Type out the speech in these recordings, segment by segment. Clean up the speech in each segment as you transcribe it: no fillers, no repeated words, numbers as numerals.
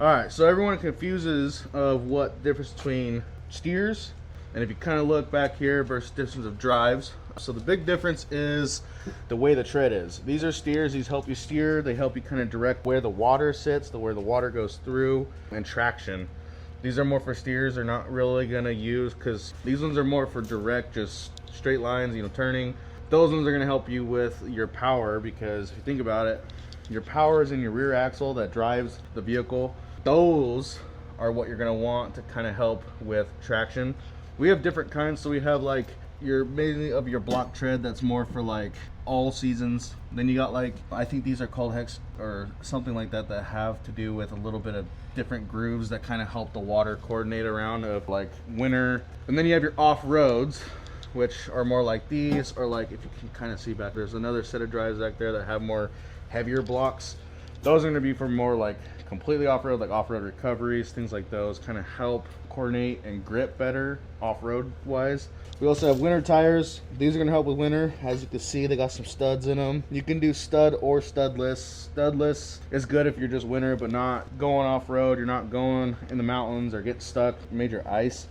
All right, so everyone confuses of what difference between steers, and if you kind of look back here versus distance of drives. So the big difference is the way the tread is. These are steers. These help you steer. They help you kind of direct where the water sits, where the water goes through, and traction. These are more for steers. They're not really gonna use, because these ones are more for direct, just straight lines, turning. Those ones are gonna help you with your power, because if you think about it, your power is in your rear axle that drives the vehicle. Those are what you're gonna want to kind of help with traction. We have different kinds, so we have like your mainly of your block tread that's more for like all seasons. Then you got like, I think these are called hex or something like that, that have to do with a little bit of different grooves that kind of help the water coordinate around of like winter. And then you have your off-roads, which are more like these, or like, if you can kind of see back, there's another set of drives back there that have more heavier blocks. Those are going to be for more like completely off-road, like off-road recoveries, things like those, kind of help coordinate and grip better off-road wise. We also have winter tires. These are going to help with winter. As you can see, they got some studs in them. You can do stud or studless. Studless is good if you're just winter but not going off-road, you're not going in the mountains or get stuck major ice.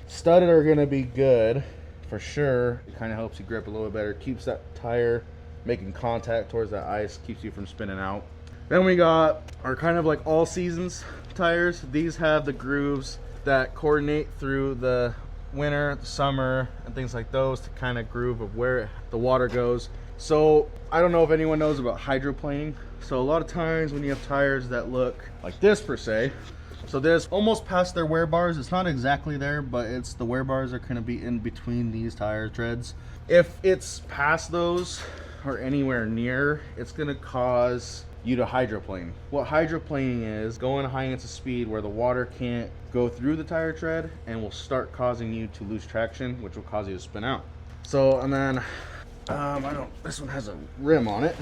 Studded are going to be good for sure. It kind of helps you grip a little bit better, keeps that tire making contact towards that ice, keeps you from spinning out. Then we got our kind of like all seasons tires. These have the grooves that coordinate through the winter, the summer, and things like those to kind of groove of where the water goes. So I don't know if anyone knows about hydroplaning. So a lot of times when you have tires that look like this per se, so there's almost past their wear bars. It's not exactly there, but it's the wear bars are going to be in between these tire treads. If it's past those or anywhere near, it's going to cause you to hydroplane. What hydroplaning is, going high into speed where the water can't go through the tire tread and will start causing you to lose traction, which will cause you to spin out. So, and then this one has a rim on it.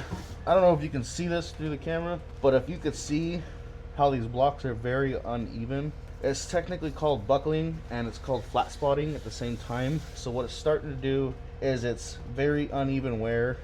I don't know if you can see this through the camera, but if you could see how these blocks are very uneven, it's technically called buckling and it's called flat spotting at the same time. So what it's starting to do is it's very uneven wear.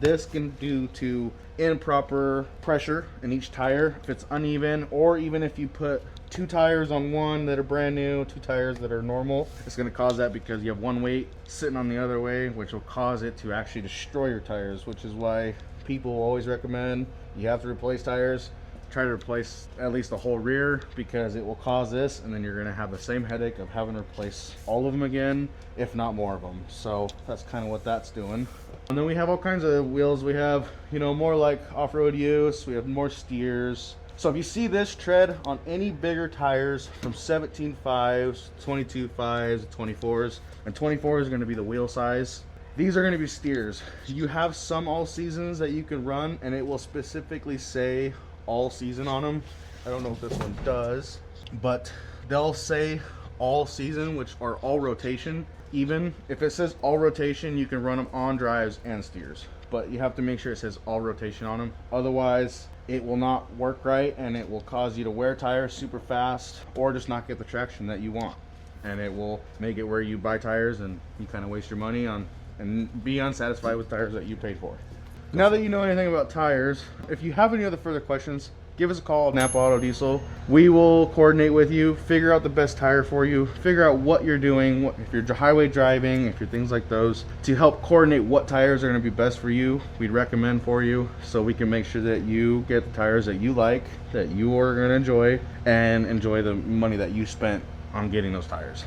This can due to improper pressure in each tire if it's uneven, or even if you put two tires on one that are brand new, two tires that are normal, it's going to cause that because you have one weight sitting on the other way, which will cause it to actually destroy your tires, which is why people always recommend you have to replace tires. Try to replace at least the whole rear, because it will cause this, and then you're going to have the same headache of having to replace all of them again, if not more of them. So that's kind of what that's doing. And then we have all kinds of wheels. We have, more like off-road use. We have more steers. So if you see this tread on any bigger tires from 17.5s, 22.5s, 24s, and 24 is going to be the wheel size. These are going to be steers. You have some all seasons that you can run, and it will specifically say all season on them. I don't know if this one does, but they'll say all season, which are all rotation. Even if it says all rotation, you can run them on drives and steers, but you have to make sure it says all rotation on them. Otherwise it will not work right, and it will cause you to wear tires super fast or just not get the traction that you want, and it will make it where you buy tires and you kind of waste your money on and be unsatisfied with tires that you paid for. Now that you know anything about tires, if you have any other further questions, give us a call at Napa Auto Diesel. We will coordinate with you, figure out the best tire for you, figure out what you're doing, if you're highway driving, if you're things like those, to help coordinate what tires are going to be best for you, we'd recommend for you, so we can make sure that you get the tires that you like, that you are going to enjoy, and enjoy the money that you spent on getting those tires.